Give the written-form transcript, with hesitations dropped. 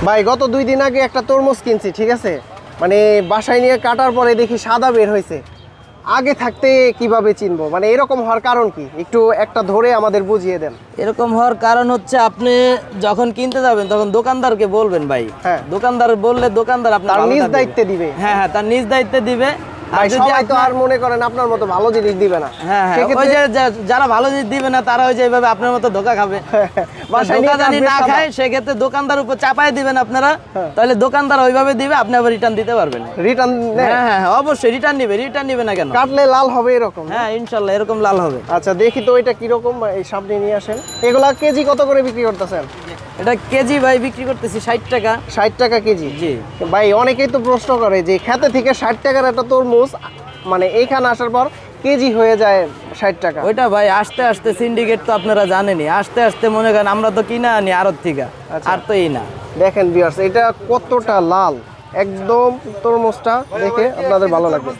ভাই গত 2 দিন আগে একটা তরমুজ কিনছি, ঠিক আছে, মানে বাসায় নিয়ে কাটার পরে দেখি সাদা বের হয়েছে। আগে থাকতে কিভাবে চিনবো, মানে এরকম হওয়ার কারণ কি, একটু একটা ধরে আমাদের বুঝিয়ে দেন। এরকম হওয়ার কারণ হচ্ছে আপনি যখন কিনতে যাবেন তখন দোকানদারকে বলবেন ভাই। হ্যাঁ। দোকানদার বললে দোকানদার আপনার তার ভালো নিজ থাকবে। দায়িত্বে দিবে। হ্যাঁ হ্যাঁ, তার নিজ দায়িত্বে দিবে। আর ভাই যদি সবাই তো আপনার- আর মনে করেন আপনার মতো ভালো জিনিস দিবে না। হ্যাঁ হ্যাঁ, ওই সেক্ষেত্রে যে যারা ভালো জিনিস দিবে না তারা ওই যে এইভাবে আপনার মতো ধোকা খাবে। বাসায় নিয়ে দোকানদারি কাটবে না সাদা। খায় সেক্ষেত্রে দোকানদার উপর চাপাই দিবেন আপনারা, হ্যাঁ। তাহলে দোকানদার ওইভাবে দিবে, আপনি আবার রিটার্ন দিতে পারবেন। রিটার্ন হ্যাঁ হ্যাঁ হ্যাঁ, অবশ্যই রিটার্ন নিবে না কেন? কাটলে লাল হবে এরকম। হ্যাঁ ইনশাল্লাহ এরকম লাল হবে। আচ্ছা দেখি তো এটা কিরকম, এই সামনে নিয়ে আসেন। এগুলা কেজি কত করে বিক্রি করতেছেন? এটা কেজি ভাই বিক্রি করতেছি 60 টাকা। 60 টাকা কেজি। জি ভাই অনেকেই তো প্রশ্ন করে যে খেতে থেকে 60 টাকার একটা তরমুজ মানে এইখানে আসার পর কেজি হয়ে যায় 60 টাকা। ওইটা ভাই আস্তে আস্তে সিন্ডিকেট তো আপনারা জানেনই, আস্তে আস্তে মনে করেন আমরা তো কিনা আনি আড়ত থেকে, আচ্ছা। আর তো এই না। দেখেন ভিউয়ার্স এটা কতটা লাল, একদম তরমুজটা দেখে আপনাদের ভালো লাগবে।